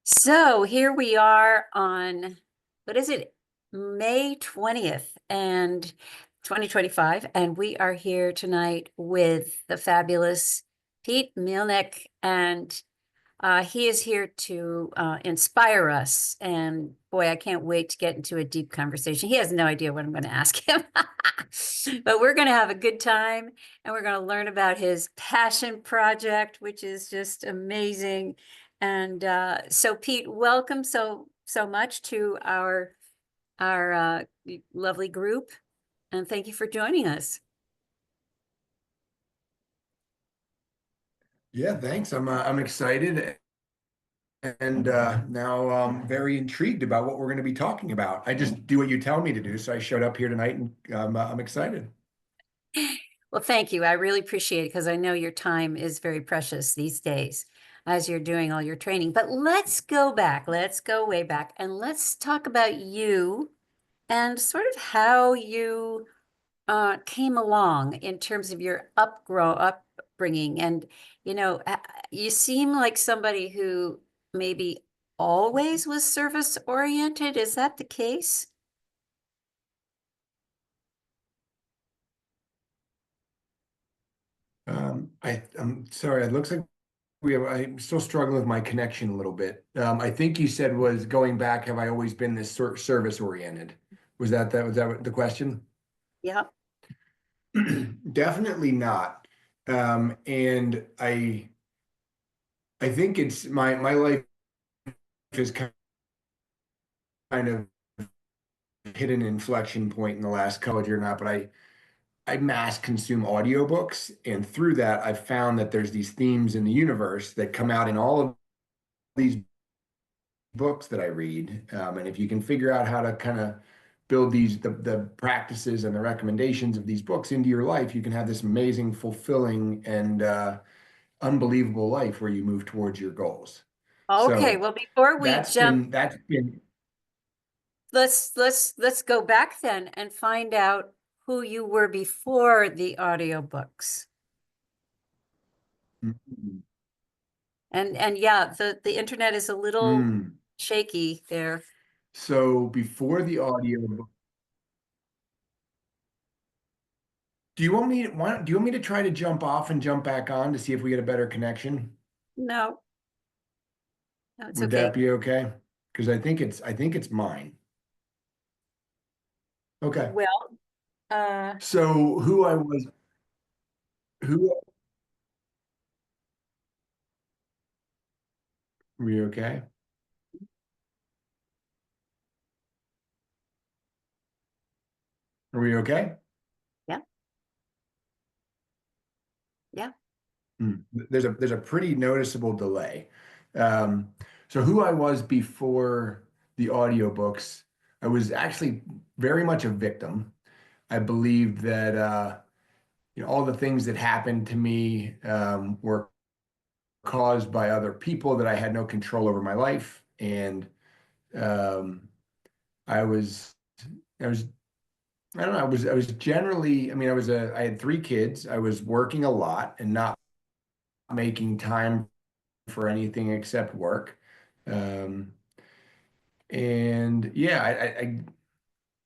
So here we are on, what is it, May 20th and 2025, and we are here tonight with the fabulous Pete Mielnik, and he is here to inspire us. And boy, I can't wait to get into a deep conversation. He has no idea what I'm going to ask him, but we're going to have a good time, and we're going to learn about his passion project, which is just amazing. And so, Pete, welcome so much to our lovely group, and thank you for joining us. Yeah, thanks. I'm excited and now very intrigued about what we're going to be talking about. I just do what you tell me to do, so I showed up here tonight and I'm excited. Well, thank you. I really appreciate it because I know your time is very precious these days as you're doing all your training. But let's go back. Let's go way back and let's talk about you and sort of how you came along in terms of your upbringing. And, you seem like somebody who maybe always was service oriented. Is that the case? I'm sorry. It looks like I'm still struggling with my connection a little bit. I think you said was going back. Have I always been this service oriented? Was that the question? Yeah. Definitely not. And I think it's my life is kind of hit an inflection point in the last college year or not, but I mass consume audiobooks, and through that I've found that there's these themes in the universe that come out in all of these books that I read. And if you can figure out how to kind of build the practices and the recommendations of these books into your life, you can have this amazing, fulfilling, and unbelievable life where you move towards your goals. Okay. So Well, before we that's jump, been that's been let's go back then and find out who you were before the audiobooks. mm, And yeah, the internet is a little mm. shaky there. So before the audio, do you want me to try to jump off and jump back on to see if we get a better connection? No, no, it's Would that okay. be okay? Because I think it's mine. Okay. Well, So who were you okay? Are we okay? yeah, yeah. There's a pretty noticeable delay. Um, so who I was before the audiobooks, I was actually very much a victim. I believed that all the things that happened to me were caused by other people, that I had no control over my life, and um, I was I was I don't know, I was generally, I mean, I had three kids. I was working a lot and not making time for anything except work. Um, and yeah,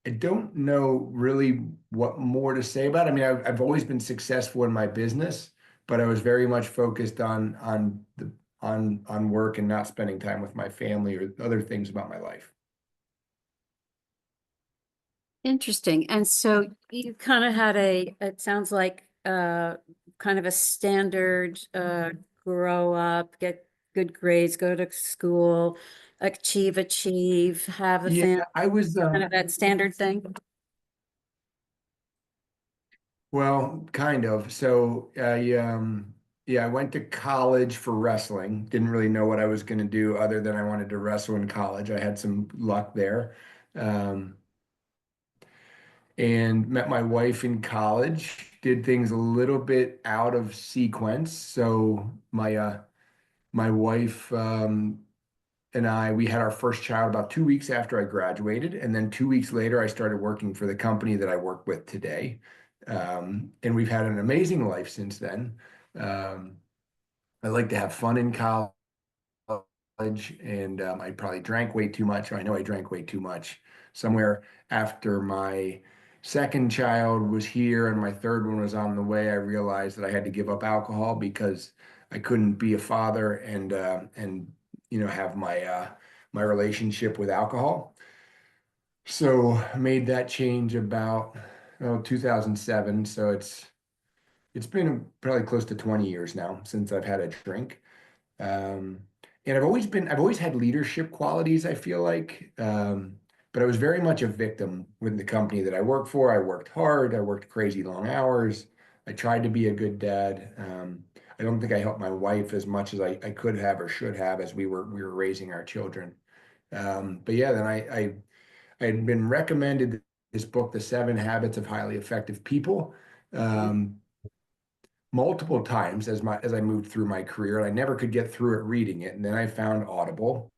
I don't know really what more to say about it. I mean, I've always been successful in my business, but I was very much focused on work and not spending time with my family or other things about my life. Interesting. And so you kind of had it sounds like kind of a standard grow up, get good grades, go to school, achieve, have a Yeah, family, I was kind of that standard thing. well, kind of. So I went to college for wrestling. Didn't really know what I was going to do other than I wanted to wrestle in college. I had some luck there. Um, and met my wife in college. Did things a little bit out of sequence. So my wife and we had our first child about 2 weeks after I graduated, and then 2 weeks later, I started working for the company that I work with today. And we've had an amazing life since then. Um, I like to have fun in college. and I probably drank way too much. I know I drank way too much. Somewhere after my second child was here and my third one was on the way, I realized that I had to give up alcohol because I couldn't be a father and have my relationship with alcohol. So I made that change about 2007. So it's been probably close to 20 years now since I've had a drink. Um, and I've always had leadership qualities, I feel like. But I was very much a victim with the company that I worked for. I worked hard, I worked crazy long hours. I tried to be a good dad. I don't think I helped my wife as much as I could have or should have as we were raising our children. But yeah, then I had been recommended this book, The Seven Habits of Highly Effective People. Mhm. Um, Multiple times as I moved through my career, and I never could get through it reading it. And then I found Audible,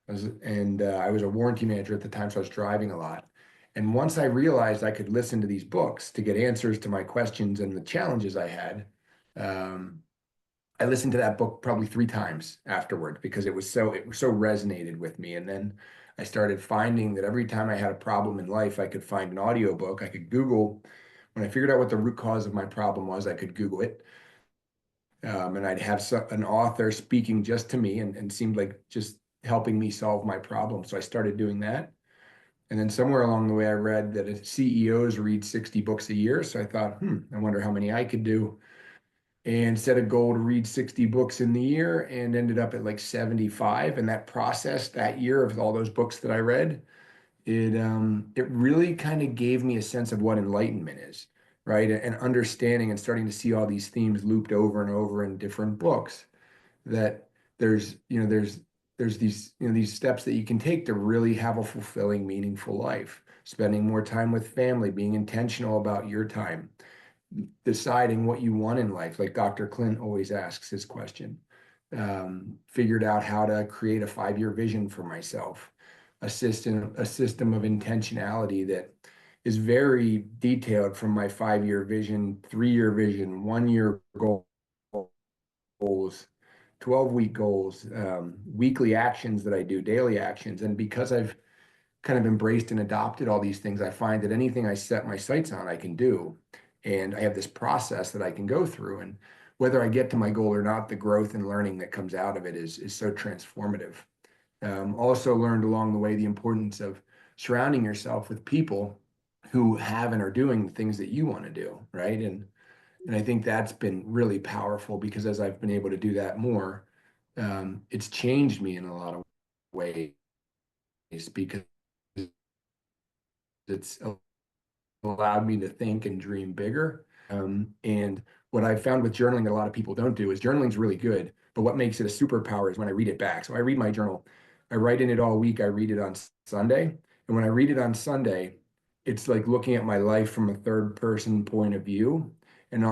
I was a warranty manager at the time, so I was driving a lot. And once I realized I could listen to these books to get answers to my questions and the challenges I had, um, I listened to that book probably 3 times afterward because it so resonated with me. And then I started finding that every time I had a problem in life, I could find an audiobook. I could Google. When I figured out what the root cause of my problem was, I could Google it. And I'd have an author speaking just to me and seemed like just helping me solve my problem. So I started doing that. And then somewhere along the way, I read that CEOs read 60 books a year. So I thought, I wonder how many I could do, and set a goal to read 60 books in the year and ended up at like 75. And that process that year of all those books that I read, it really kind of gave me a sense of what enlightenment is, right? And understanding and starting to see all these themes looped over and over in different books, that there's these steps that you can take to really have a fulfilling, meaningful life, spending more time with family, being intentional about your time, deciding what you want in life, like Dr. Clint always asks his question. Figured out how to create a 5-year vision for myself, a system of intentionality that is very detailed from my 5-year vision, 3-year vision, 1-year goals, 12-week goals, weekly actions that I do, daily actions. And because I've kind of embraced and adopted all these things, I find that anything I set my sights on, I can do. And I have this process that I can go through. And whether I get to my goal or not, the growth and learning that comes out of it is so transformative. Also learned along the way the importance of surrounding yourself with people who have and are doing the things that you want to do, right? And I think that's been really powerful because as I've been able to do that more, it's changed me in a lot of ways because it's allowed me to think and dream bigger. And what I found with journaling that a lot of people don't do is journaling's really good, but what makes it a superpower is when I read it back. So I read my journal, I write in it all week, I read it on Sunday. And when I read it on Sunday, it's like looking at my life from a third person point of view. And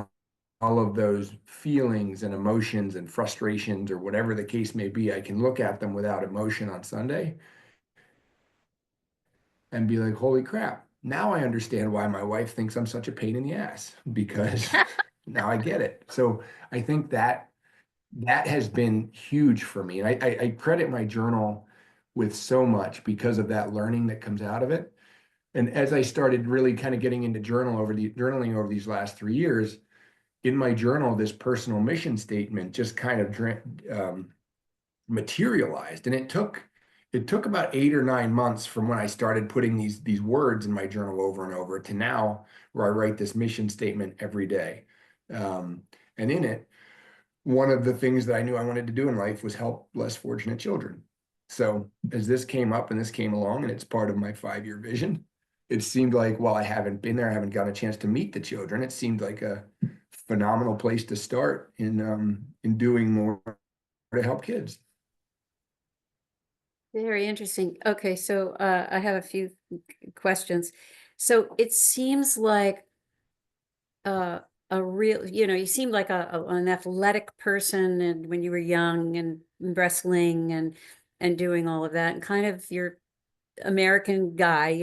all of those feelings and emotions and frustrations or whatever the case may be, I can look at them without emotion on Sunday and be like, holy crap, now I understand why my wife thinks I'm such a pain in the ass because now I get it. So I think that has been huge for me. And I credit my journal with so much because of that learning that comes out of it. And as I started really kind of getting into journaling over these last 3 years, in my journal, this personal mission statement just kind of materialized. And it took about 8 or 9 months from when I started putting these words in my journal over and over to now where I write this mission statement every day. And in it, one of the things that I knew I wanted to do in life was help less fortunate children. So as this came up and this came along and it's part of my 5-year vision, it seemed like while I haven't been there, I haven't got a chance to meet the children, it seemed like a phenomenal place to start in doing more to help kids. Very interesting. Okay, so I have a few questions. So it seems like uh, a real, you seem like an athletic person, and when you were young and wrestling and doing all of that, and kind of your American guy,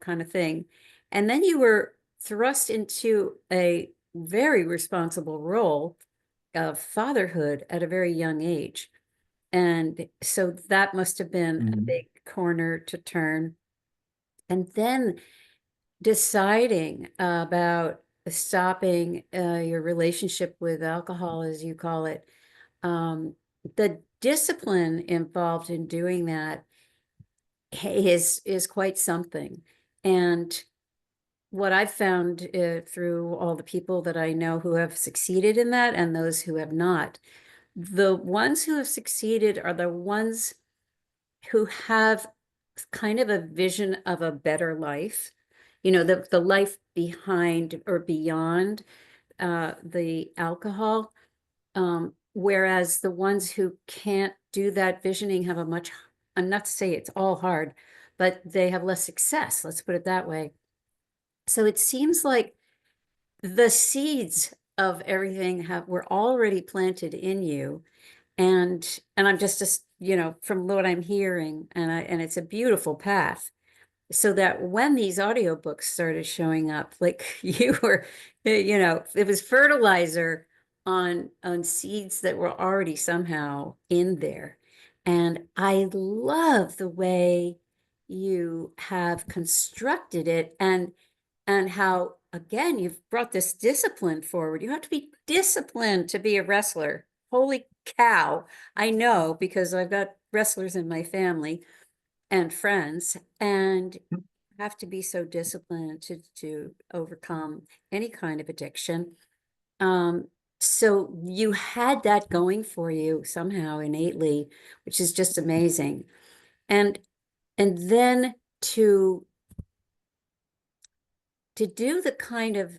kind of thing. And then you were thrust into a very responsible role of fatherhood at a very young age. And so that must have been a Mhm. big corner to turn. And then deciding about stopping your relationship with alcohol, as you call it, the discipline involved in doing that is quite something. And what I've found through all the people that I know who have succeeded in that and those who have not, the ones who have succeeded are the ones who have kind of a vision of a better life, the life behind or beyond the alcohol. Whereas the ones who can't do that visioning have a much, I'm not to say it's all hard, but they have less success. Let's put it that way. So it seems like the seeds of everything were already planted in you. And I'm just, from what I'm hearing, and it's a beautiful path. So that when these audiobooks started showing up, like you were, it was fertilizer on seeds that were already somehow in there. And I love the way you have constructed it, and how, again, you've brought this discipline forward. You have to be disciplined to be a wrestler. Holy cow. I know, because I've got wrestlers in my family and friends, and have to be so disciplined to overcome any kind of addiction. Um, so you had that going for you somehow innately, which is just amazing. And and then to do the kind of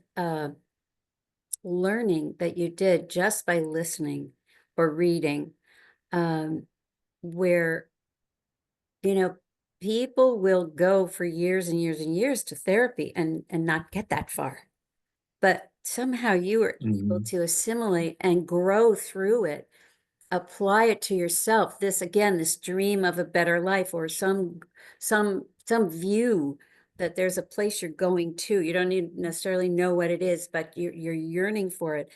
learning that you did just by listening or reading, um, where people will go for years and years and years to therapy and not get that far. But somehow you were able Mhm. to assimilate and grow through it, apply it to yourself. This, again, this dream of a better life, or some view that there's a place you're going to. You don't need necessarily know what it is, but you're yearning for it.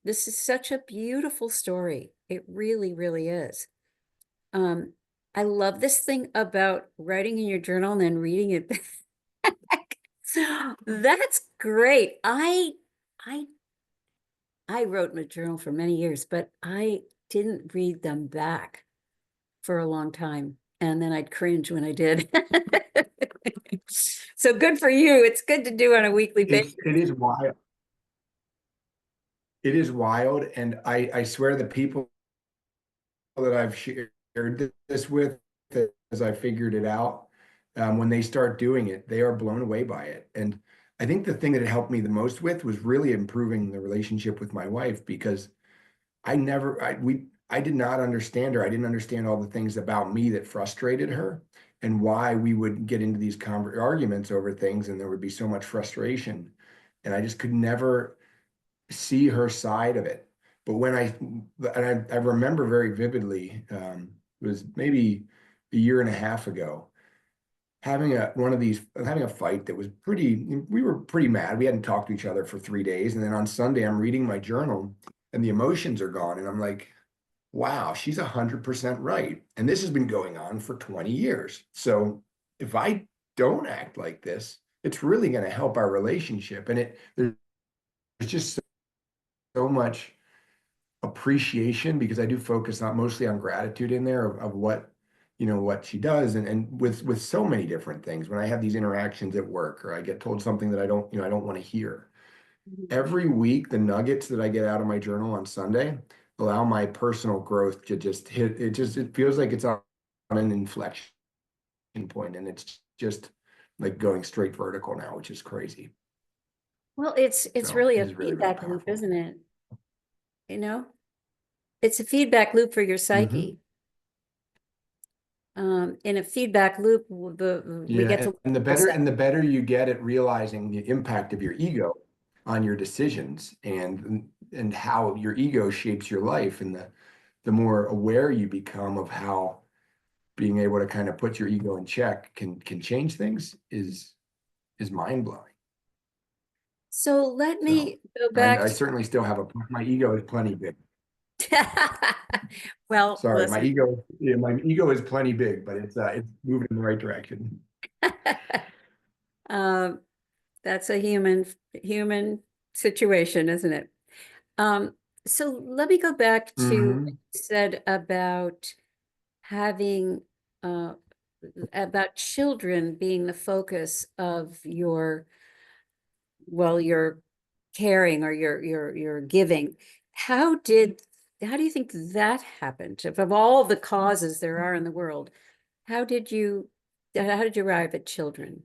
This is such a beautiful story. It really, really is. Um, I love this thing about writing in your journal and then reading it back. That's great. I I wrote in a journal for many years, but I didn't read them back for a long time. And then I'd cringe when I did. So good for you. It's good to do on a weekly basis. It is wild. It is wild, and I swear the people that I've shared this with, as I figured it out, when they start doing it, they are blown away by it. And I think the thing that it helped me the most with was really improving the relationship with my wife, because I did not understand her. I didn't understand all the things about me that frustrated her, and why we would get into these arguments over things, and there would be so much frustration. And I just could never see her side of it. But I remember very vividly, it was maybe a year and a half ago, having a fight that was we were pretty mad. We hadn't talked to each other for 3 days. And then on Sunday, I'm reading my journal and the emotions are gone. And I'm like, wow, she's 100% right. And this has been going on for 20 years. So if I don't act like this, it's really going to help our relationship. And there's just so much appreciation, because I do focus on mostly on gratitude in there of what what she does, and with so many different things. When I have these interactions at work, or I get told something that I don't want to hear, every week the nuggets that I get out of my journal on Sunday allow my personal growth to just hit it. It feels like it's on an inflection point, and it's just like going straight vertical now, which is crazy. Well, it's So really it a is really, really feedback loop, powerful. isn't it? You know, it's a feedback loop for your Hmm. psyche. In a feedback loop, we Yeah, get to and ourselves. the better you get at realizing the impact of your ego on your decisions, and how your ego shapes your life, and the more aware you become of how being able to kind of put your ego in check can change things, is mind blowing. So let So me go back I to certainly still have my ego is plenty big. Well, Sorry, my listen. ego, yeah, my ego is plenty big, but it's moving in the right direction. Um, that's a human situation, isn't it? Um, so let me go back to what Hmm. you said about having uh, about children being the focus of your, well, your caring or your giving. How did how do you think that happened? If of all the causes there are in the world, how did you arrive at children?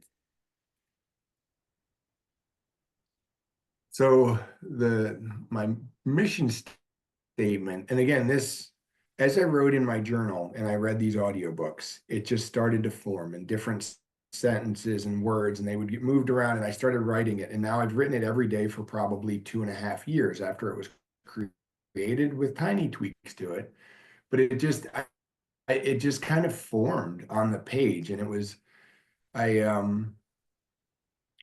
So my mission statement, and again, this, as I wrote in my journal and I read these audiobooks, it just started to form in different sentences and words, and they would get moved around, and I started writing it. And now I've written it every day for probably 2.5 years after it was created with tiny tweaks to it. But it just kind of formed on the page, and it was I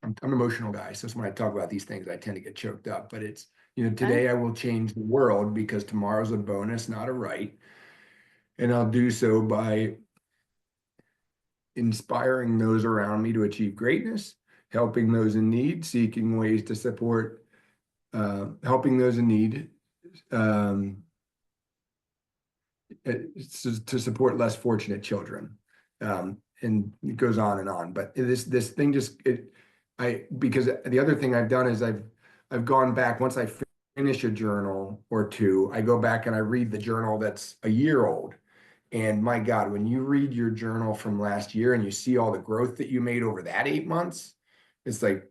I'm an emotional guy, so when I talk about these things, I tend to get choked up. But it's, Right? today I will change the world because tomorrow's a bonus, not a right. And I'll do so by inspiring those around me to achieve greatness, helping those in need, seeking ways to support, helping those in need, um, to support less fortunate children. And it goes on and on. But this thing just because the other thing I've done is I've gone back once I finish a journal or two, I go back and I read the journal that's a year old. And my God, when you read your journal from last year and you see all the growth that you made over that 8 months, it's like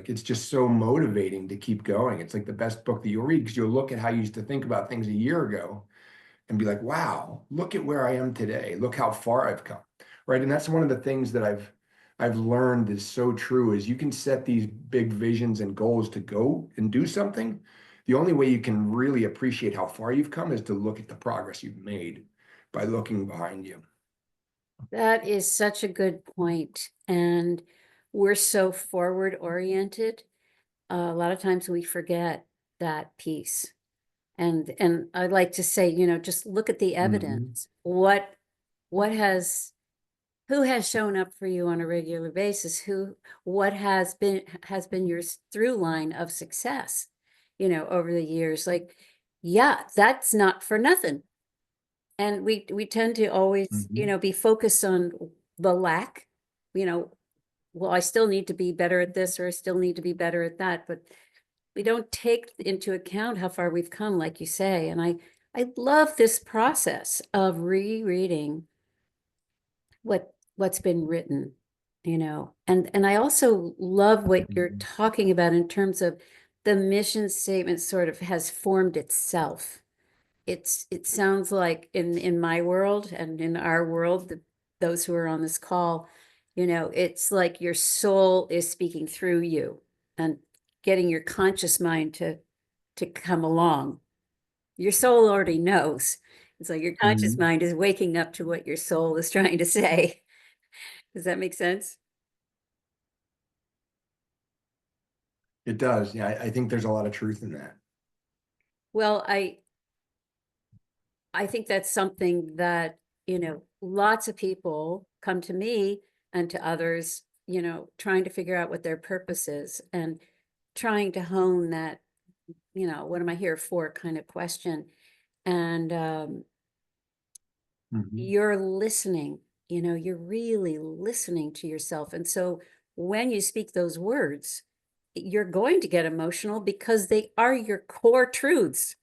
it's just so motivating to keep going. It's like the best book that you'll read because you'll look at how you used to think about things a year ago and be like, wow, look at where I am today. Look how far I've come. Right. And that's one of the things that I've learned is so true is you can set these big visions and goals to go and do something. The only way you can really appreciate how far you've come is to look at the progress you've made by looking behind you. That is such a good point. And we're so forward oriented. A lot of times we forget that piece. And I like to say, just look at the Hmm. evidence. What has who has shown up for you on a regular basis? What has been your through line of success, over the years? Like, yeah, that's not for nothing. And we tend to always, Hmm. be focused on the lack, you know, well, I still need to be better at this, or I still need to be better at that, but we don't take into account how far we've come, like you say. And I love this process of rereading what's been written, and I also love what you're Hmm. talking about in terms of the mission statement sort of has formed itself. It sounds like in my world and in our world, those who are on this call, it's like your soul is speaking through you and getting your conscious mind to come along. Your soul already knows. It's like your conscious Hmm. mind is waking up to what your soul is trying to say. Does that make sense? It does. Yeah, I think there's a lot of truth in that. Well, I think that's something that, lots of people come to me and to others, trying to figure out what their purpose is and trying to hone that, what am I here for kind of question. And Hmm. you're listening, you're really listening to yourself. And so when you speak those words, you're going to get emotional because they are your core truths.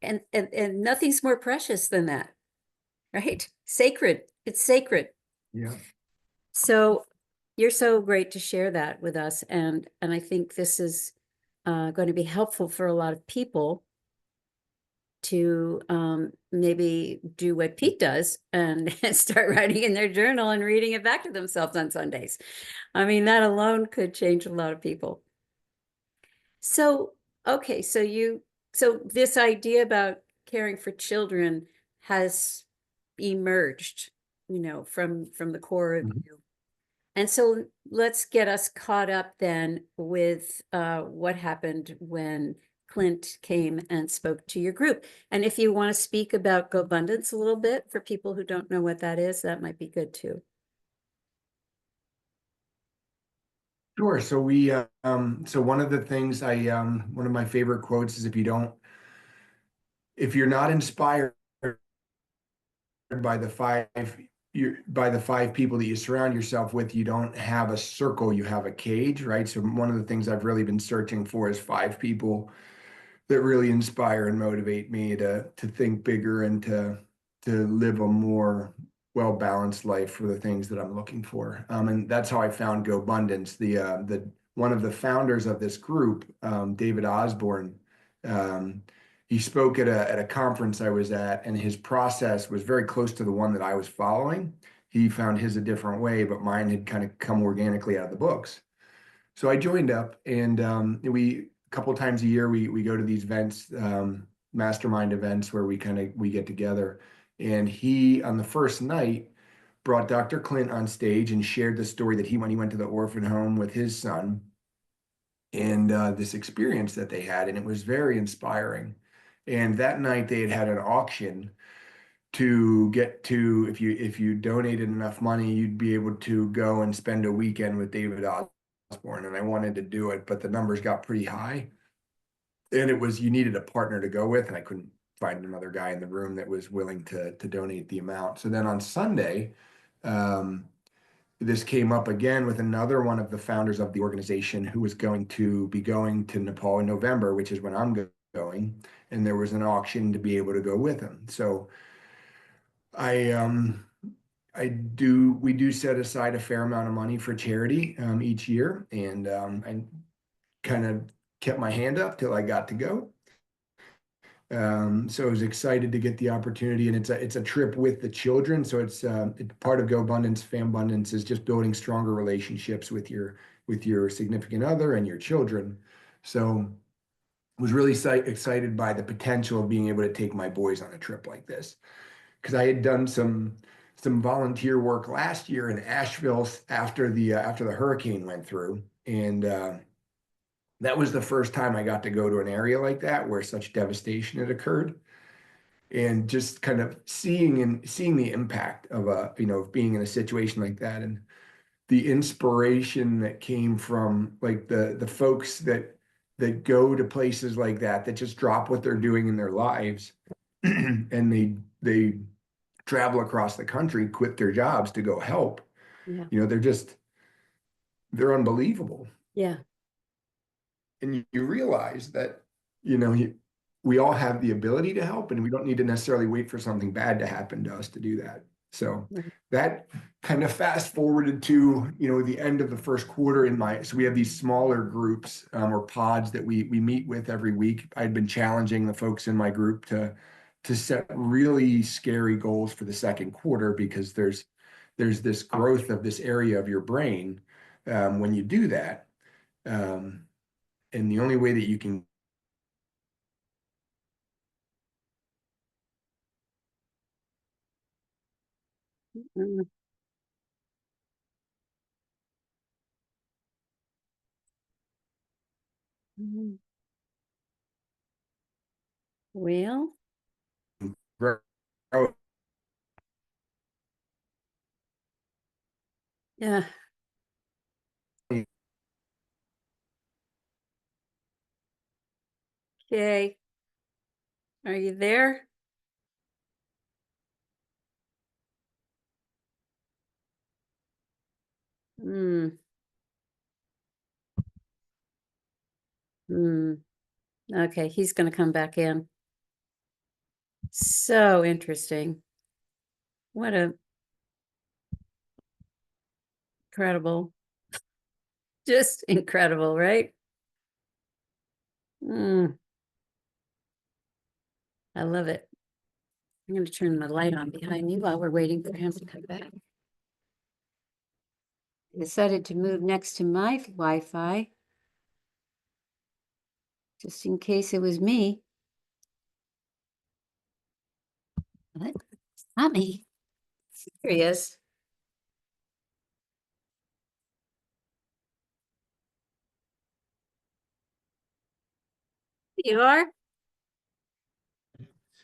And nothing's more precious than that, right? Sacred. It's sacred. Yeah. So you're so great to share that with us. And I think this is going to be helpful for a lot of people to maybe do what Pete does and start writing in their journal and reading it back to themselves on Sundays. I mean, that alone could change a lot of people. So, okay, so this idea about caring for children has emerged, from the core of Mhm. you. And so let's get us caught up then with what happened when Clint came and spoke to your group. And if you want to speak about GoBundance a little bit for people who don't know what that is, that might be good too. Sure. So so one of the things one of my favorite quotes is if you're not inspired by the five people that you surround yourself with, you don't have a circle, you have a cage, right? So one of the things I've really been searching for is five people that really inspire and motivate me to think bigger and to live a more well-balanced life for the things that I'm looking for. And that's how I found GoBundance. The one of the founders of this group, David Osborne, um, he spoke at a conference I was at, and his process was very close to the one that I was following. He found his a different way, but mine had kind of come organically out of the books. So I joined up, and a couple of times a year we go to these events, mastermind events where we get together. And he on the first night brought Dr. Clint on stage and shared the story that when he went to the orphan home with his son and this experience that they had, and it was very inspiring. And that night they had an auction to get to if you donated enough money, you'd be able to go and spend a weekend with David Osborne. And I wanted to do it, but the numbers got pretty high. And it was you needed a partner to go with, and I couldn't find another guy in the room that was willing to donate the amount. So then on Sunday, um, this came up again with another one of the founders of the organization who was going to be going to Nepal in November, which is when I'm going. And there was an auction to be able to go with him. So I we do set aside a fair amount of money for charity each year, and I kind of kept my hand up till I got to go. So I was excited to get the opportunity, and it's a trip with the children. So it's part of GoBundance, Fambundance is just building stronger relationships with your significant other and your children. So was really excited by the potential of being able to take my boys on a trip like this, because I had done some volunteer work last year in Asheville after the hurricane went through, and that was the first time I got to go to an area like that where such devastation had occurred, and just kind of seeing the impact of being in a situation like that, and the inspiration that came from like the folks that go to places like that just drop what they're doing in their lives and they travel across the country, quit their jobs to go help. Yeah. They're unbelievable. Yeah. And you realize that, we all have the ability to help, and we don't need to necessarily wait for something bad to happen to us to do that. So Right. that kind of fast forwarded to, the end of the first quarter so we have these smaller groups or pods that we meet with every week. I'd been challenging the folks in my group to set really scary goals for the second quarter, because there's this growth of this area of your brain when you do that. And the only way that you can Mm. Mm. Well, grow, yeah. Okay. Are you there? Hmm. Hmm. Okay, he's going to come back in. So interesting. What a incredible, just incredible, right? Mm, I love it. I'm going to turn the light on behind you while we're waiting for him to come back. I decided to move next to my Wi-Fi, just in case it was me. What? It's not me. Here he is. You are?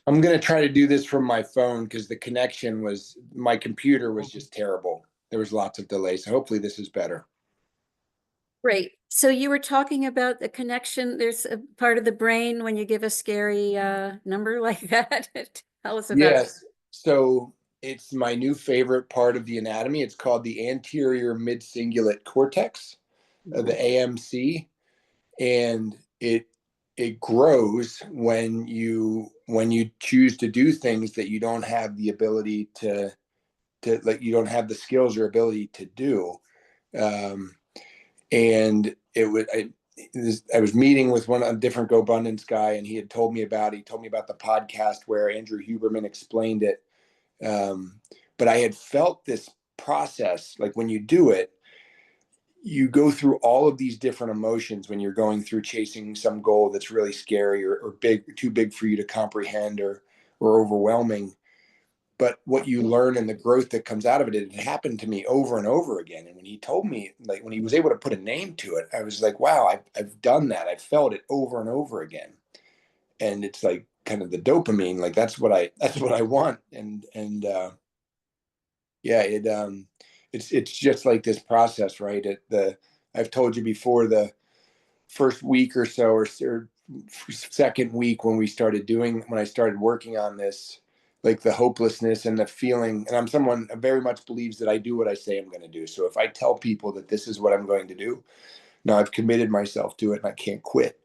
I'm going to try to do this from my phone because my computer was just terrible. There was lots of delays. So hopefully this is better. Great. So you were talking about the connection. There's a part of the brain when you give a scary number like that. Tell us about that. Yes. So it's my new favorite part of the anatomy. It's called the anterior mid-cingulate cortex, the Mhm. AMC, and it grows when you choose to do things that you don't have the ability to like you don't have the skills or ability to do. Um, and I was meeting with a different GoBundance guy, and he told me about the podcast where Andrew Huberman explained it. But I had felt this process, like when you do it, you go through all of these different emotions when you're going through chasing some goal that's really scary or big, too big for you to comprehend or overwhelming. But what you learn and the growth that comes out of it, it happened to me over and over again. And when he told me, like when he was able to put a name to it, I was like, wow, I've done that. I've felt it over and over again. And it's like kind of the dopamine, like that's what I want. And yeah, it's just like this process, right? I've told you before, the first week or so, or second week when I started working on this, like the hopelessness and the feeling. And I'm someone who very much believes that I do what I say I'm going to do. So if I tell people that this is what I'm going to do, now I've committed myself to it and I can't quit.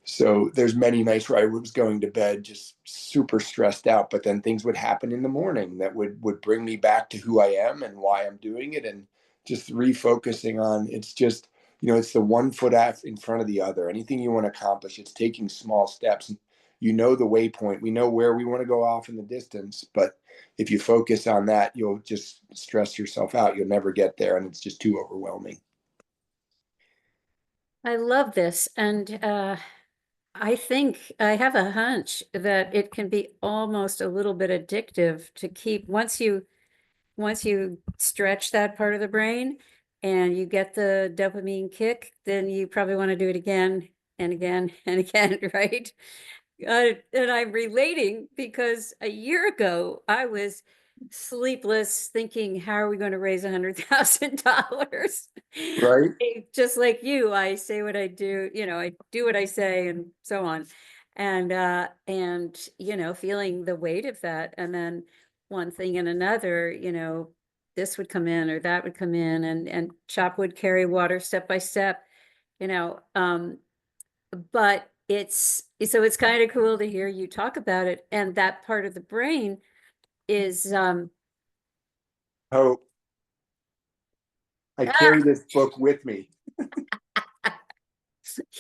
So there's many nights where I was going to bed just super stressed out, but then things would happen in the morning that would bring me back to who I am and why I'm doing it, and just refocusing on it's just, it's the one foot in front of the other. Anything you want to accomplish, it's taking small steps. You know the waypoint. We know where we want to go off in the distance, but if you focus on that, you'll just stress yourself out. You'll never get there, and it's just too overwhelming. I love this. And I think I have a hunch that it can be almost a little bit addictive to keep once you stretch that part of the brain and you get the dopamine kick, then you probably want to do it again and again and again, right? And I'm relating because a year ago I was sleepless thinking, how are we going to raise $100,000? Right. Just like you, I say what I do, I do what I say and so on. And feeling the weight of that. And then one thing and another, this would come in or that would come in and chop wood, carry water step by step, you know. But it's kind of cool to hear you talk about it. And that part of the brain is Hope. I carry this book with me.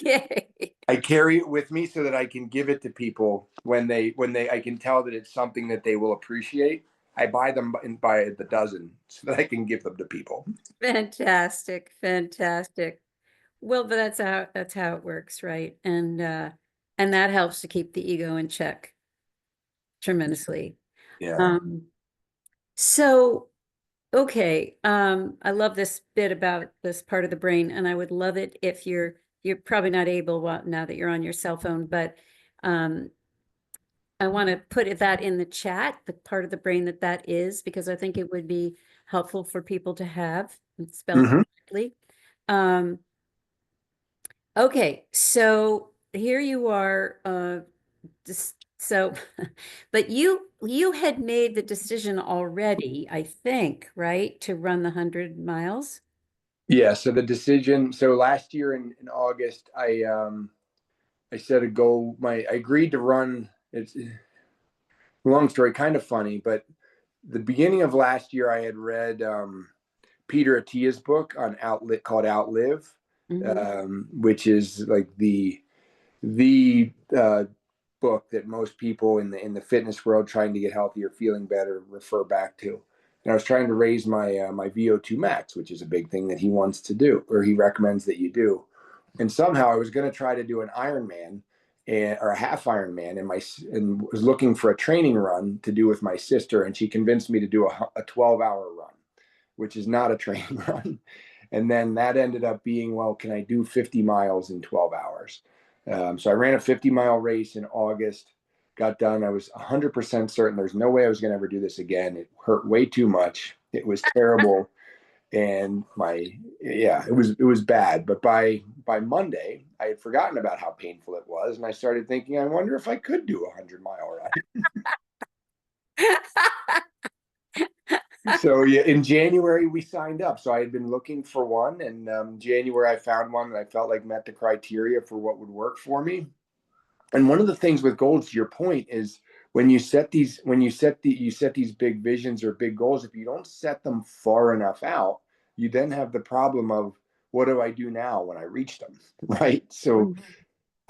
yay. I carry it with me so that I can give it to people when I can tell that it's something that they will appreciate. I buy them by the dozen so that I can give them to people. Fantastic, fantastic. Well, but that's how it works, right? And that helps to keep the ego in check tremendously. Yeah. Um, so okay, I love this bit about this part of the brain, and I would love it if you're probably not able now that you're on your cell phone, but um, I want to put that in the chat, the part of the brain that is, because I think it would be helpful for people to have spelled Hmm. correctly. Um, okay, so here you are, so, but you had made the decision already, I think, right, to run the 100 miles? Yeah. So the decision. So last year in August, I set a goal. I agreed to run. It's a long story, kind of funny, but the beginning of last year, I had read Peter Attia's book on outlet called Outlive, Hmm. which is like the book that most people in the fitness world trying to get healthier, feeling better, refer back to. And I was trying to raise my VO2 max, which is a big thing that he wants to do, or he recommends that you do. And somehow I was going to try to do an Ironman or a half Ironman, and was looking for a training run to do with my sister, and she convinced me to do a 12-hour run, which is not a training run. And then that ended up being, well, can I do 50 miles in 12 hours? So I ran a 50-mile race in August, got done. I was 100% certain there's no way I was going to ever do this again. It hurt way too much. It was terrible. And it was bad. But by Monday, I had forgotten about how painful it was. And I started thinking, I wonder if I could do a 100-mile run. So yeah, in January we signed up. So I had been looking for one, and January I found one that I felt like met the criteria for what would work for me. And one of the things with goals, to your point, is you set these big visions or big goals, if you don't set them far enough out, you then have the problem of, what do I do now when I reach them? Right. So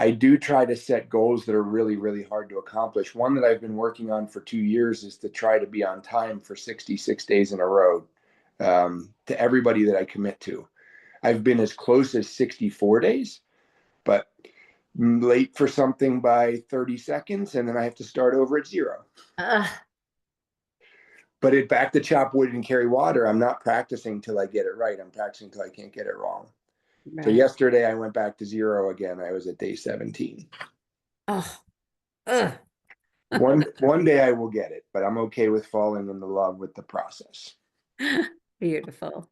I do try to set goals that are really, really hard to accomplish. One that I've been working on for 2 years is to try to be on time for 66 days in a row, to everybody that I commit to. I've been as close as 64 days, but late for something by 30 seconds, and then I have to start over at zero. Uh, But it back to chop wood and carry water. I'm not practicing till I get it right. I'm practicing till I can't get it wrong. So right. yesterday I went back to zero again. I was at day 17. Oh, ugh. One day I will get it, but I'm okay with falling in love with the process. Beautiful.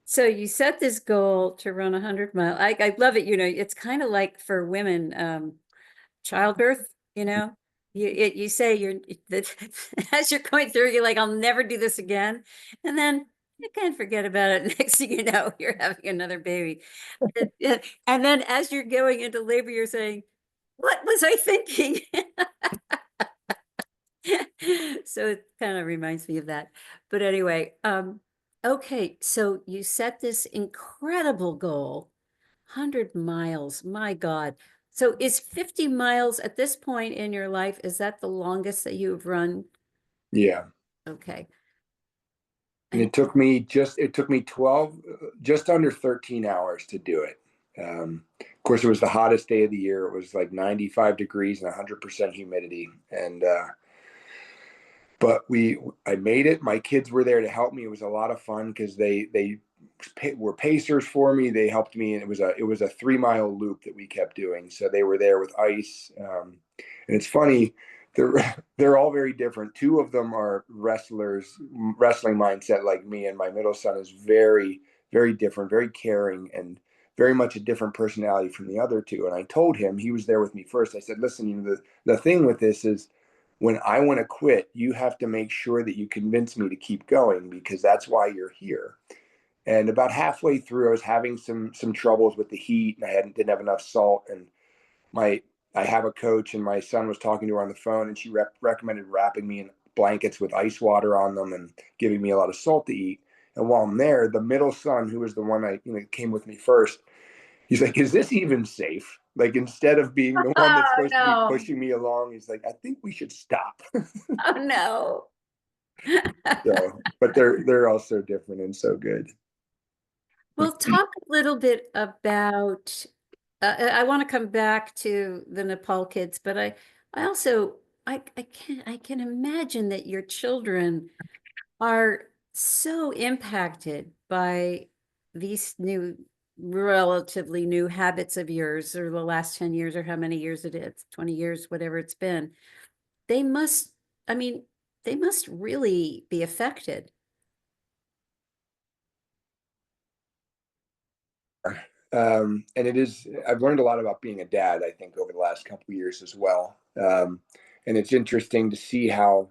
So you set this goal to run 100 miles. I love it. It's kind of like for women, childbirth, you say as you're going through, you're like, I'll never do this again. And then you kind of forget about it. Next thing you know, you're having another baby. And then as you're going into labor, you're saying, what was I thinking? So it kind of reminds me of that. But anyway, okay, so you set this incredible goal, 100 miles. My God. So is 50 miles at this point in your life, is that the longest that you've run? Yeah. Okay. And And it took me 12, just under 13 hours to do it. Of course, it was the hottest day of the year. It was like 95 degrees and 100% humidity. But I made it. My kids were there to help me. It was a lot of fun because they were pacers for me. They helped me, and it was a 3-mile loop that we kept doing. So they were there with ice, and it's funny. They're all very different. Two of them are wrestling mindset like me, and my middle son is very, very different, very caring, and very much a different personality from the other two. And I told him, he was there with me first. I said, listen, the thing with this is, when I want to quit, you have to make sure that you convince me to keep going, because that's why you're here. And about halfway through, I was having some troubles with the heat, and didn't have enough salt. And my I have a coach, and my son was talking to her on the phone, and she recommended wrapping me in blankets with ice water on them and giving me a lot of salt to eat. And while I'm there, the middle son, who was the one came with me first, he's like, is this even safe? Like, instead of being the one that's oh supposed to be no. pushing me along, he's like, I think we should stop. Oh no. So, but they're all so different and so good. Well, talk a little bit about, I want to come back to the Nepal kids, but I also, I can imagine that your children are so impacted by these relatively new habits of yours, or the last 10 years, or how many years it is, 20 years, whatever it's been. They must, I mean, they must really be affected. And I've learned a lot about being a dad, I think, over the last couple of years as well. And it's interesting to see how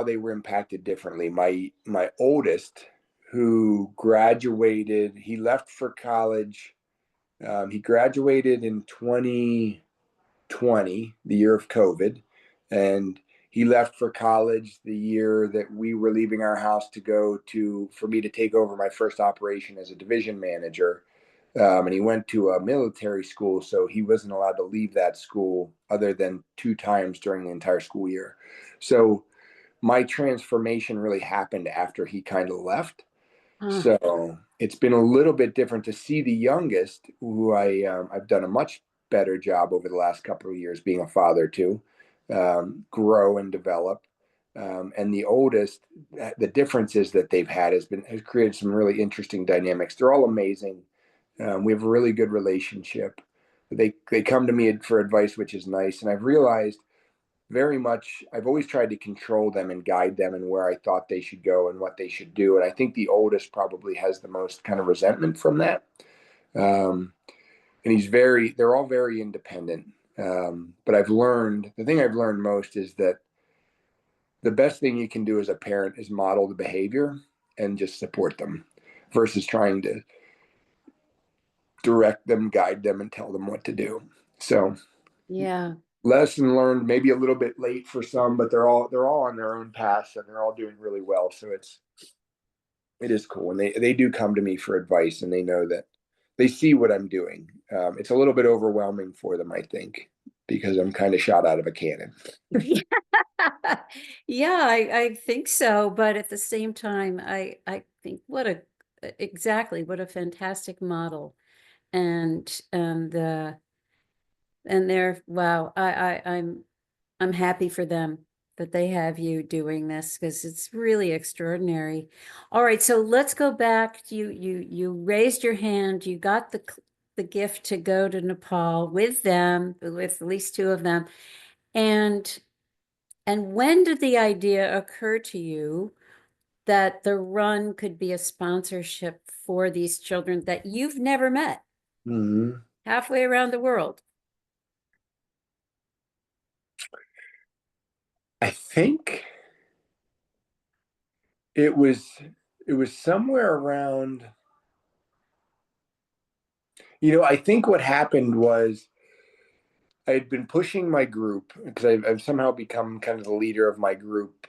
they were impacted differently. My oldest, who graduated, he left for college. He graduated in 2020, the year of COVID, and he left for college the year that we were leaving our house to go for me to take over my first operation as a division manager. And he went to a military school, so he wasn't allowed to leave that school other than 2 times during the entire school year. So my transformation really happened after he kind of left. Huh. So it's been a little bit different to see the youngest, who I've done a much better job over the last couple of years being a father to, grow and develop. And the oldest, the differences that they've had has created some really interesting dynamics. They're all amazing. We have a really good relationship. they come to me for advice, which is nice. And I've realized very much I've always tried to control them and guide them and where I thought they should go and what they should do. And I think the oldest probably has the most kind of resentment from that. Um, and they're all very independent. But the thing I've learned most is that the best thing you can do as a parent is model the behavior and just support them versus trying to direct them, guide them, and tell them what to do. So Yeah. lesson learned, maybe a little bit late for some, but they're all on their own paths and they're all doing really well. So it is cool. And they do come to me for advice and they know that they see what I'm doing. It's a little bit overwhelming for them, I think, because I'm kind of shot out of a cannon. Yeah, I think so. But at the same time, I think exactly what a fantastic model. And they're, wow, I'm happy for them that they have you doing this because it's really extraordinary. All right, so let's go back. You raised your hand. You got the gift to go to Nepal with them, with at least two of them. And when did the idea occur to you that the run could be a sponsorship for these children that you've never met Mm-hmm. halfway around the world? I think it was it was somewhere around, I think what happened was I had been pushing my group because I've somehow become kind of the leader of my group,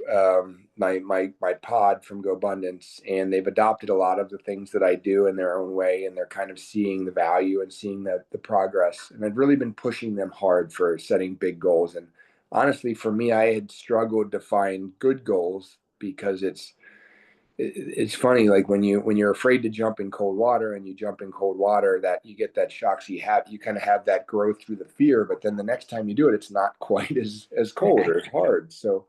my pod from GoBundance, and they've adopted a lot of the things that I do in their own way, and they're kind of seeing the value and seeing the progress. And I've really been pushing them hard for setting big goals. And honestly, for me, I had struggled to find good goals because it's funny, like when you're afraid to jump in cold water and you jump in cold water, that you get that shock. So you kind of have that growth through the fear, but then the next time you do it, it's not quite as cold or as hard. So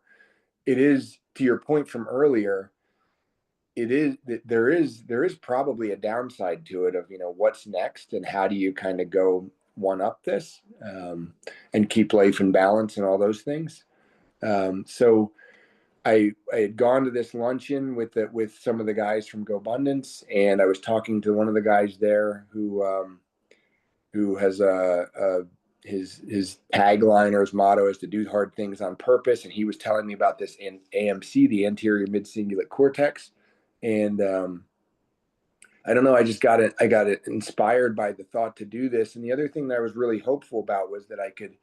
it is, to your point from earlier, it is there is probably a downside to it of what's next and how do you kind of go one up this, and keep life in balance and all those things. So I had gone to this luncheon with some of the guys from GoBundance, and I was talking to one of the guys there who has his tagline or his motto is to do hard things on purpose, and he was telling me about this in AMC, the anterior mid cingulate cortex, and I don't know. I got it inspired by the thought to do this. And the other thing that I was really hopeful about was that I could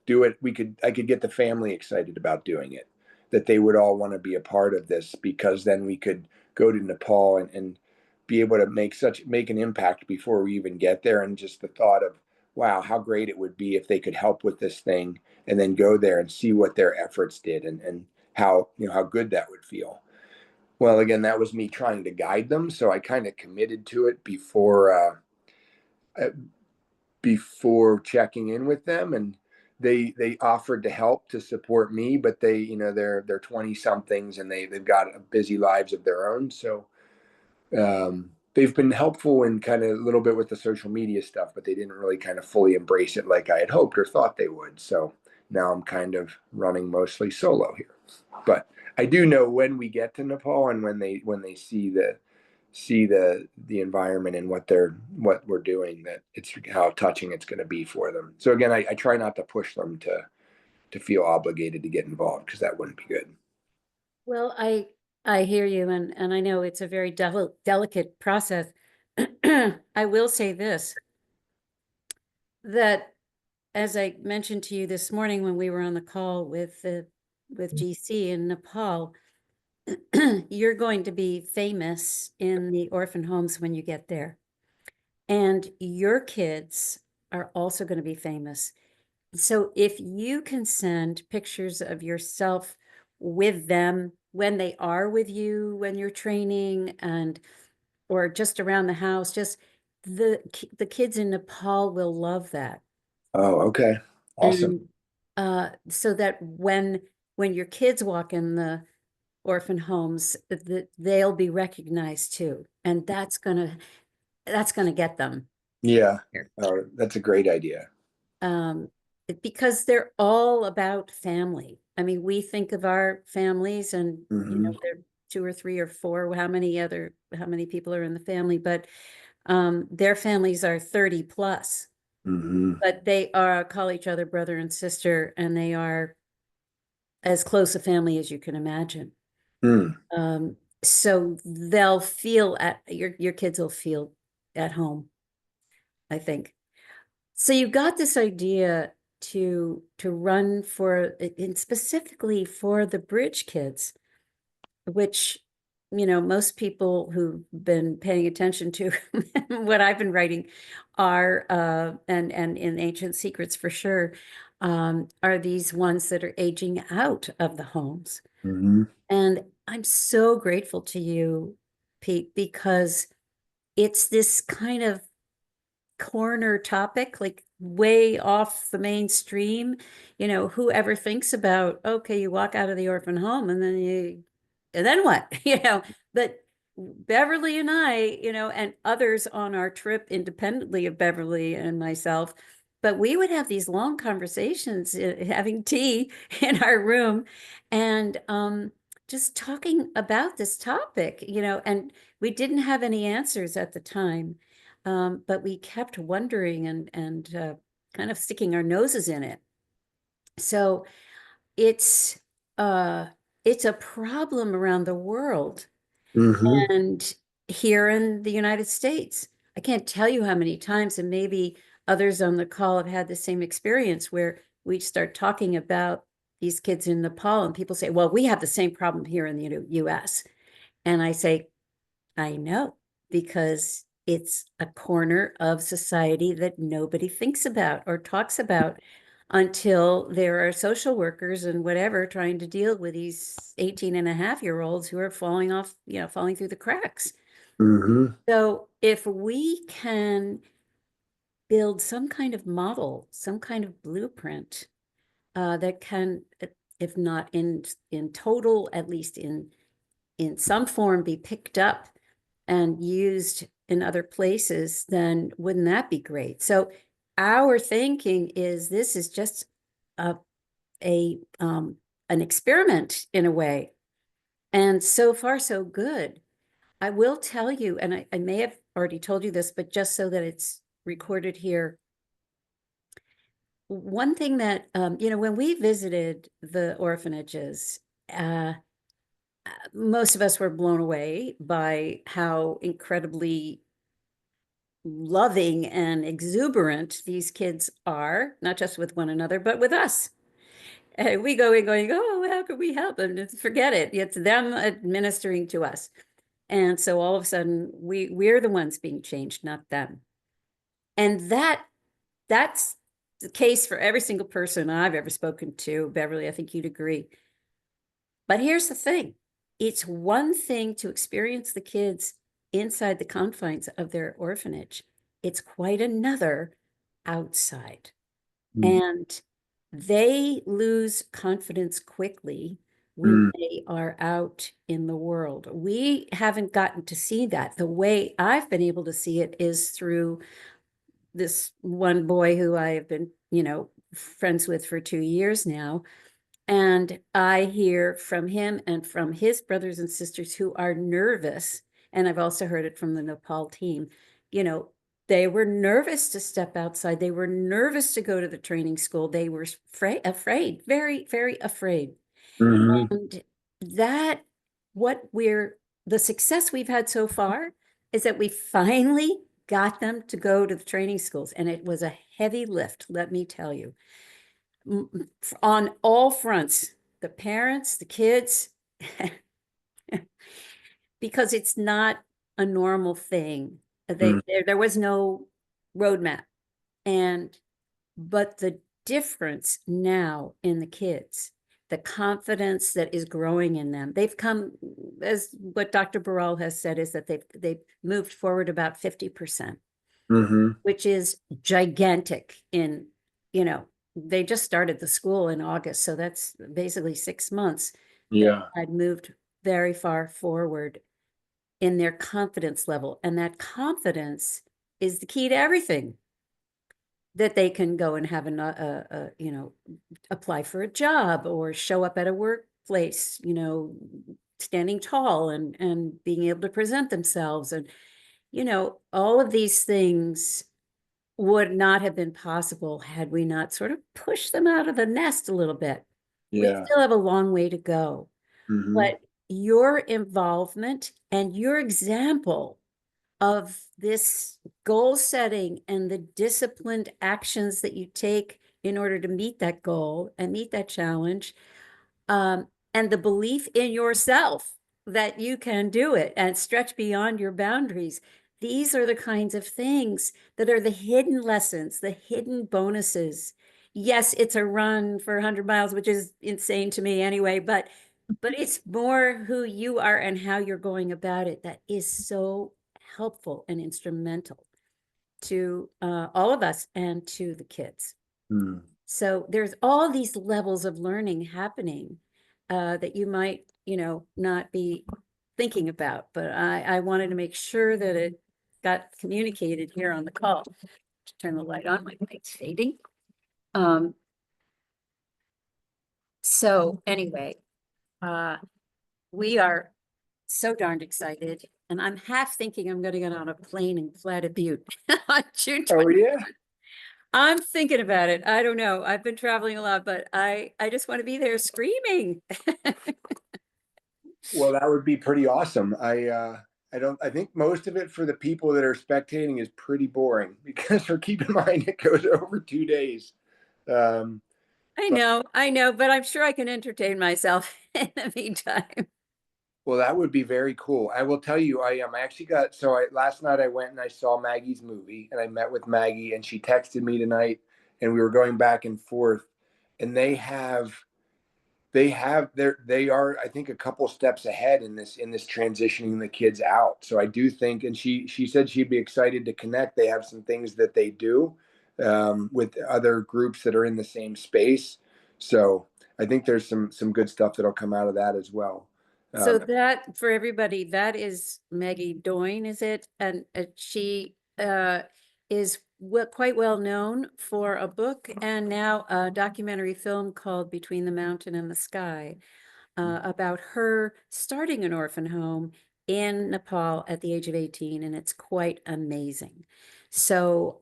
do it. I could get the family excited about doing it, that they would all want to be a part of this, because then we could go to Nepal and be able to make an impact before we even get there. And just the thought of, wow, how great it would be if they could help with this thing and then go there and see what their efforts did, and how, how good that would feel. Well, again, that was me trying to guide them, so I kind of committed to it uh, before checking in with them, and they offered to help to support me, but they're 20 somethings and they've got busy lives of their own, so they've been helpful in kind of a little bit with the social media stuff, but they didn't really kind of fully embrace it like I had hoped or thought they would. So now I'm kind of running mostly solo here. But I do know when we get to Nepal and when they see the environment and what we're doing, that it's how touching it's going to be for them. So again, I try not to push them to feel obligated to get involved, because that wouldn't be good. Well, I hear you, and I know it's a very delicate process. I will say this, that as I mentioned to you this morning when we were on the call with GC in Nepal, you're going to be famous in the orphan homes when you get there. And your kids are also going to be famous. So if you can send pictures of yourself with them when they are with you, when you're training, and or just around the house, just the kids in Nepal will love that. Oh, okay. Awesome. And so that when your kids walk in the orphan homes, they'll be recognized too. And that's gonna get them Yeah. here. That's a great idea. because they're all about family. I mean, we think of our families and, Mm-hmm. they're two or three or four, how many people are in the family, but their families are 30 plus, Mm-hmm. but they are call each other brother and sister, and they are as close a family as you can imagine. Mm. Um, so they'll feel at your kids will feel at home, I think. So you got this idea to run for, and specifically for the bridge kids, which, most people who've been paying attention to what I've been writing are, and in Ancient Secrets for sure, are these ones that are aging out of the homes. Mm-hmm. And I'm so grateful to you, Pete, because it's this kind of corner topic, like way off the mainstream. Whoever thinks about, okay, you walk out of the orphan home and then what? But Beverly and I, and others on our trip independently of Beverly and myself, but we would have these long conversations, having tea in our room, and just talking about this topic, and we didn't have any answers at the time. But we kept wondering and kind of sticking our noses in it. So it's uh, it's a problem around the world Mm-hmm. and here in the United States. I can't tell you how many times, and maybe others on the call have had the same experience, where we start talking about these kids in Nepal, and people say, "Well, we have the same problem here in the U.S." And I say, I know, because it's a corner of society that nobody thinks about or talks about until there are social workers and whatever trying to deal with these 18-and-a-half-year-olds who are falling through the cracks. Mm-hmm. So if we can build some kind of model, some kind of blueprint, that can, if not in total, at least in some form, be picked up and used in other places, then wouldn't that be great? So our thinking is, this is just a, an experiment in a way. And so far, so good. I will tell you, and I may have already told you this, but just so that it's recorded here, one thing that, when we visited the orphanages, most of us were blown away by how incredibly loving and exuberant these kids are, not just with one another, but with us. And we go in going, oh, how could we help them? Just forget it. It's them administering to us. And so all of a sudden we're the ones being changed, not them. And that's the case for every single person I've ever spoken to. Beverly, I think you'd agree. But here's the thing. It's one thing to experience the kids inside the confines of their orphanage. It's quite another outside. And they lose confidence quickly when Mm-hmm. they are out in the world. We haven't gotten to see that. The way I've been able to see it is through this one boy who I have been, friends with for 2 years now. And I hear from him and from his brothers and sisters who are nervous. And I've also heard it from the Nepal team. You know, they were nervous to step outside. They were nervous to go to the training school. They were afraid, very, very afraid. Mm-hmm. And that, what we're, the success we've had so far is that we finally got them to go to the training schools. And it was a heavy lift, let me tell you, on all fronts, the parents, the kids, because it's not a normal thing. There was no roadmap. And, but the difference now in the kids, the confidence that is growing in them, they've come, as what Dr. Baral has said, is that they've moved forward about 50%, Mm-hmm. which is gigantic in, they just started the school in August. So that's basically 6 months. They Yeah. had moved very far forward in their confidence level. And that confidence is the key to everything. that they can go and have you know, apply for a job or show up at a workplace, you know, standing tall and being able to present themselves. And, you know, all of these things would not have been possible had we not sort of pushed them out of the nest a little bit. We Yeah. still have a long way to go, Hmm. but your involvement and your example of this goal setting and the disciplined actions that you take in order to meet that goal and meet that challenge, and the belief in yourself that you can do it and stretch beyond your boundaries. These are the kinds of things that are the hidden lessons, the hidden bonuses. Yes, it's a run for 100 miles, which is insane to me anyway, but it's more who you are and how you're going about it that is so helpful and instrumental to all of us and to the kids. Mm. So there's all these levels of learning happening that you might, you know, not be thinking about, but I wanted to make sure that it got communicated here on the call. Turn the light on, my light's fading. So anyway, we are so darned excited, and I'm half thinking I'm going to get on a plane and fly to Butte on June Oh 20th. yeah. I'm thinking about it. I don't know. I've been traveling a lot, but I just want to be there screaming. Well, that would be pretty awesome. I think most of it for the people that are spectating is pretty boring because for keep in mind it goes over 2 days. Um, but I know, but I'm sure I can entertain myself in the meantime. well, that would be very cool. I will tell you, I actually got so I last night I went and I saw Maggie's movie and I met with Maggie and she texted me tonight and we were going back and forth and they are I think a couple steps ahead in this transitioning the kids out. So I do think, and she said she'd be excited to connect. They have some things that they do with other groups that are in the same space. So I think there's some good stuff that'll come out of that as well. So um, that, for everybody, that is Maggie Doyne, is it? And she is quite well known for a book and now a documentary film called Between the Mountain and the Sky, about her starting an orphan home in Nepal at the age of 18, and it's quite amazing. So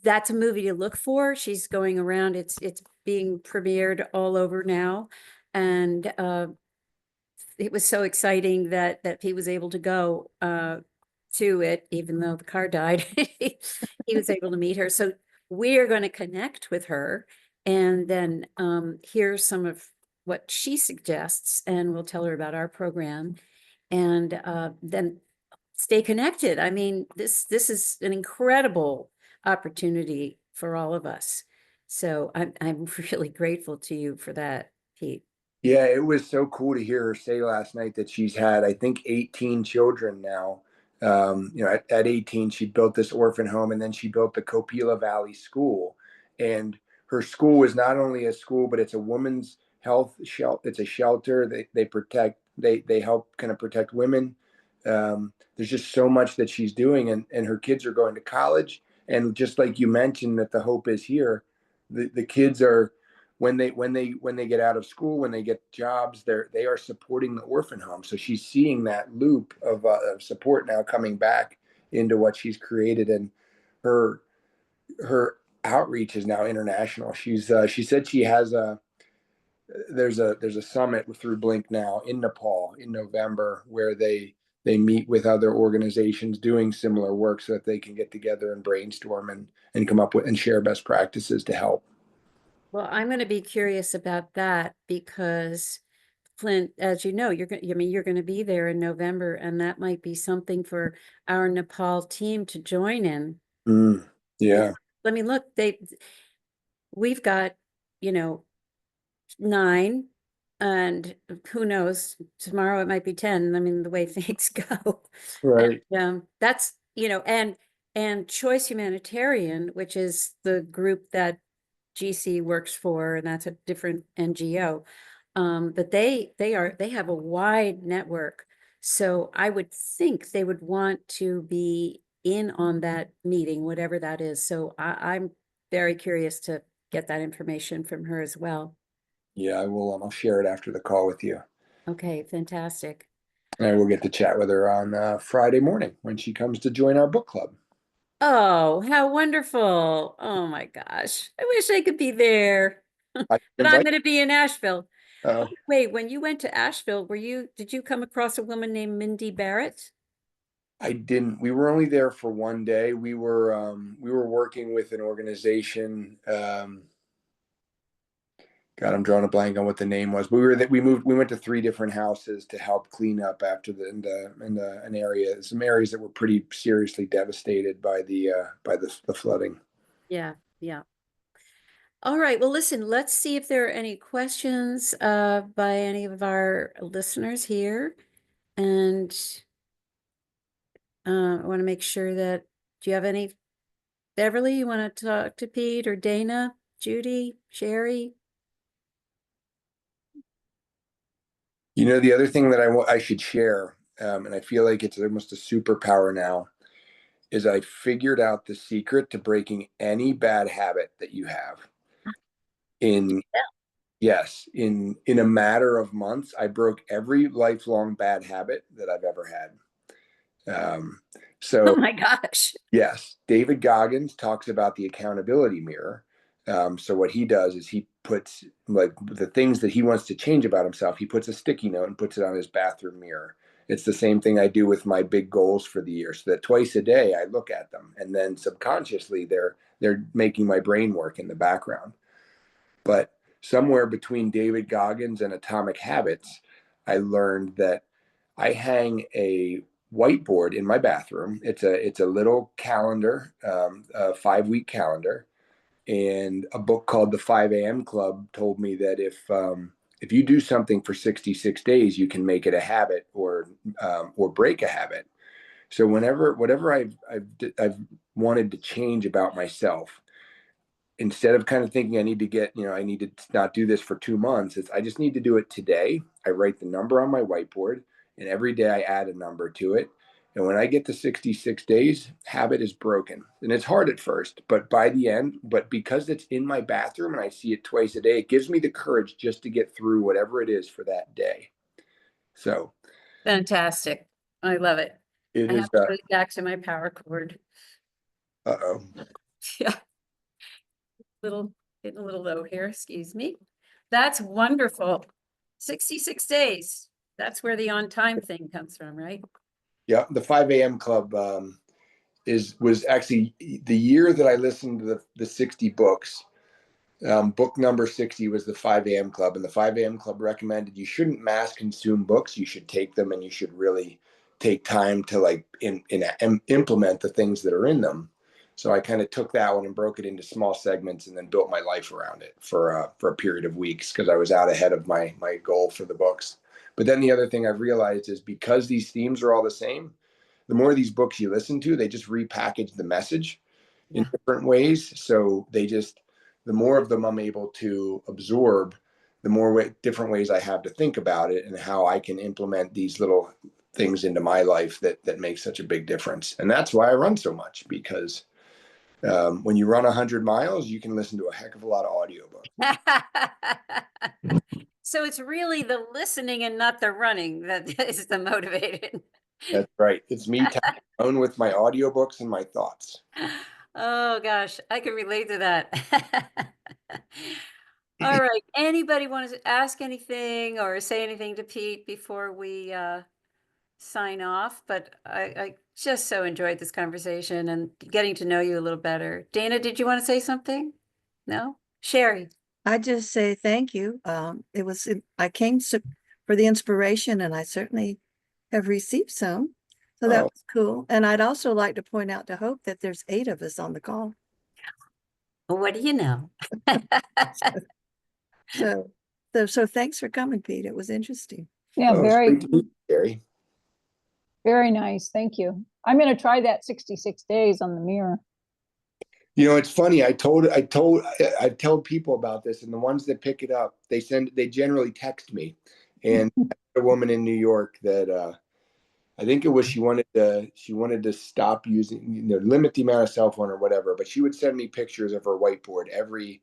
that's a movie to look for. She's going around. It's being premiered all over now, and it was so exciting that he was able to go to it, even though the car died. He was able to meet her. So we are going to connect with her and then hear some of what she suggests, and we'll tell her about our program, and then stay connected. I mean, this is an incredible opportunity for all of us. So I'm really grateful to you for that, Pete. Yeah, it was so cool to hear her say last night that she's had, I think, 18 children now. At 18, she built this orphan home and then she built the Copila Valley School. And her school is not only a school, but it's a women's health shelter. It's a shelter. They help kind of protect women. There's just so much that she's doing, and her kids are going to college. And just like you mentioned, that the hope is here, the kids are when they get out of school, when they get jobs, they are supporting the orphan home. So she's seeing that loop of support now coming back into what she's created, and her her outreach is now international. She said she has there's a summit through Blink now in Nepal in November where they meet with other organizations doing similar work so that they can get together and brainstorm and come up with and share best practices to help. Well, I'm going to be curious about that because Clint, as you know, I mean, you're going to be there in November, and that might be something for our Nepal team to join in. Mm, Yeah. yeah. I mean, look, we've got, you know, 9, and who knows, tomorrow it might be 10. I mean, the way things go. And Right. that's, you know, and Choice Humanitarian, which is the group that GC works for, and that's a different NGO. But they have a wide network. So I would think they would want to be in on that meeting, whatever that is. So I'm very curious to get that information from her as well. Yeah, I will. I'll share it after the call with you. Okay, fantastic. And I will get to chat with her on Friday morning when she comes to join our book club. Oh, how wonderful. Oh my gosh. I wish I could be there. I But I'm invite. going to be in Asheville. Oh, Oh, wait, when you went to Asheville, did you come across a woman named Mindy Barrett? I didn't. We were only there for one day. We were working with an organization. God, I'm drawing a blank on what the name was. We went to three different houses to help clean up after an area, some areas that were pretty seriously devastated by the flooding. Yeah, yeah. All right. Well, listen, let's see if there are any questions by any of our listeners here. And I want to make sure that, do you have any, Beverly, you want to talk to Pete or Dana, Judy, Sherry? You know, the other thing that I should share, and I feel like it's almost a superpower now, is I figured out the secret to breaking any bad habit that you have. In Yeah. Yes, in a matter of months, I broke every lifelong bad habit that I've ever had. Um, Oh so my gosh. yes, David Goggins talks about the accountability mirror. So what he does is he puts like the things that he wants to change about himself. He puts a sticky note and puts it on his bathroom mirror. It's the same thing I do with my big goals for the year. So that twice a day I look at them, and then subconsciously they're making my brain work in the background. But somewhere between David Goggins and Atomic Habits, I learned that I hang a whiteboard in my bathroom. It's a little calendar, a 5 week calendar, and a book called The 5 a.m. Club told me that if you do something for 66 days, you can make it a habit or break a habit. So whatever I've wanted to change about myself, instead of kind of thinking I need to not do this for 2 months, I just need to do it today. I write the number on my whiteboard, and every day I add a number to it. And when I get to 66 days, habit is broken. And it's hard at first, but by the end, but because it's in my bathroom and I see it twice a day, it gives me the courage just to get through whatever it is for that day. So Fantastic. I love it. it I is, have to go back to my power cord. uh-oh. Yeah, little, getting a little low here, excuse me. That's wonderful. 66 days. That's where the on time thing comes from, right? Yeah, the 5 a.m. club was actually the year that I listened to the 60 books. Book number 60 was the 5 a.m. Club, and the 5 a.m. Club recommended you shouldn't mass consume books. You should take them, and you should really take time to implement the things that are in them. So I kind of took that one and broke it into small segments, and then built my life around it for a period of weeks because I was out ahead of my goal for the books. But then the other thing I've realized is because these themes are all the same, the more of these books you listen to, they just repackage the message in Yeah. different ways. So the more of them I'm able to absorb, the more different ways I have to think about it and how I can implement these little things into my life that make such a big difference. And that's why I run so much, because when you run 100 miles, you can listen to a heck of a lot of audiobooks. So it's really the listening and not the running that is the motivated. That's right. It's me alone with my audiobooks and my thoughts. Oh gosh, I can relate to that. All right. Anybody want to ask anything or say anything to Pete before we sign off? But I just so enjoyed this conversation and getting to know you a little better. Dana, did you want to say something? No? Sherry. I just say thank you. I came for the inspiration, and I certainly have received some. So that Oh, was cool. And I'd also like to point out to Hope that there's 8 of us on the call. What do you know? So, so thanks for coming, Pete. It was interesting. Yeah, it's great to meet you, Gary. very nice. Thank you. I'm going to try that 66 days on the mirror. You know, it's funny. I've told people about this, and the ones that pick it up, they generally text me. And a woman in New York that I think it was she wanted to stop using, limit the amount of cell phone or whatever, but she would send me pictures of her whiteboard every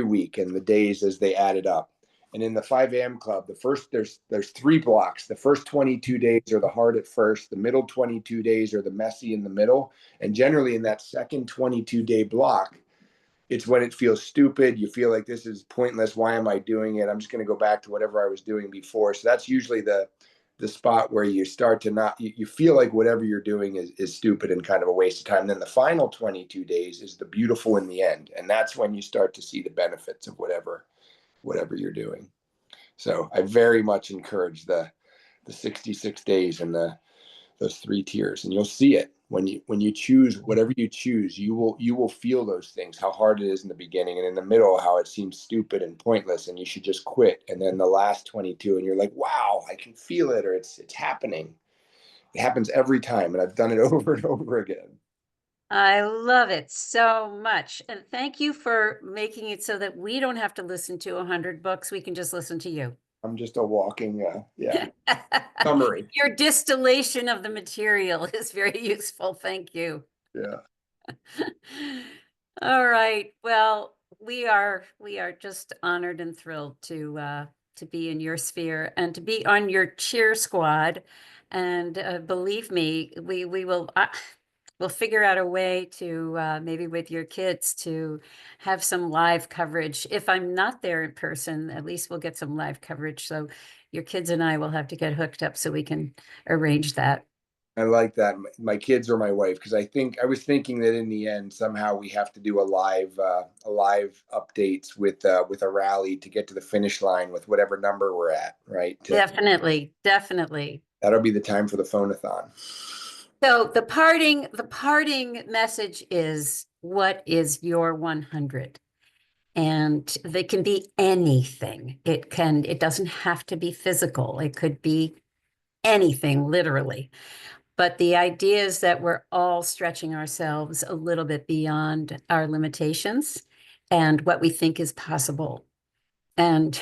week and the days as they added up. And in the 5 a.m. club, there's 3 blocks. The first 22 days are the hard at first, the middle 22 days are the messy in the middle. And generally in that second 22-day block, it's when it feels stupid. You feel like this is pointless. Why am I doing it? I'm just going to go back to whatever I was doing before. So that's usually the spot where you start to not, you feel like whatever you're doing is stupid and kind of a waste of time. Then the final 22 days is the beautiful in the end. And that's when you start to see the benefits of whatever you're doing. So I very much encourage the 66 days and those 3 tiers, and you'll see it when you choose whatever you choose. You will feel those things, how hard it is in the beginning, and in the middle how it seems stupid and pointless and you should just quit. And then the last 22 and you're like, wow, I can feel it, or it's happening. It happens every time, and I've done it over and over again. I love it so much. And thank you for making it so that we don't have to listen to 100 books. We can just listen to you. I'm just a walking summary. Your distillation of the material is very useful. Thank you. Yeah. All right. Well, we are just honored and thrilled to be in your sphere and to be on your cheer squad. And believe me, we will we'll figure out a way to maybe with your kids to have some live coverage. If I'm not there in person, at least we'll get some live coverage. So your kids and I will have to get hooked up so we can arrange that. I like that. My kids or my wife, because I was thinking that in the end somehow we have to do a live updates with a rally to get to the finish line with whatever number we're at, right? Definitely, definitely. That'll be the time for the phone-a-thon. So the parting message is, what is your 100? And they can be anything. It doesn't have to be physical. It could be anything, literally. But the idea is that we're all stretching ourselves a little bit beyond our limitations and what we think is possible. And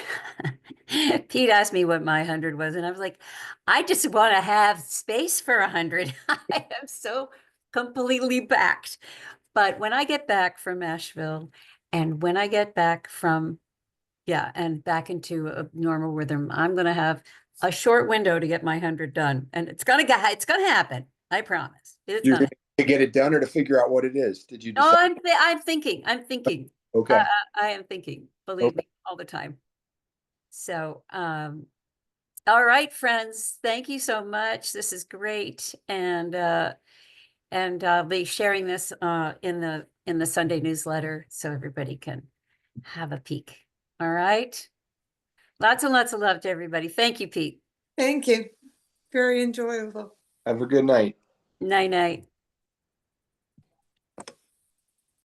Pete asked me what my 100 was, and I was like, I just want to have space for 100. I am so completely backed. But when I get back from Asheville, and when I get back from, and back into a normal rhythm, I'm going to have a short window to get my 100 done, and it's gonna happen. I promise. You're going to get it done, or to figure out what it is? Did you decide? No, I'm thinking. Okay. I am thinking. Believe me, all the time. So, all right, friends, thank you so much. This is great, and I'll be sharing this in the Sunday newsletter so everybody can have a peek. All right. Lots and lots of love to everybody. Thank you, Pete. Thank you. Very enjoyable. Have a good night. Night, night.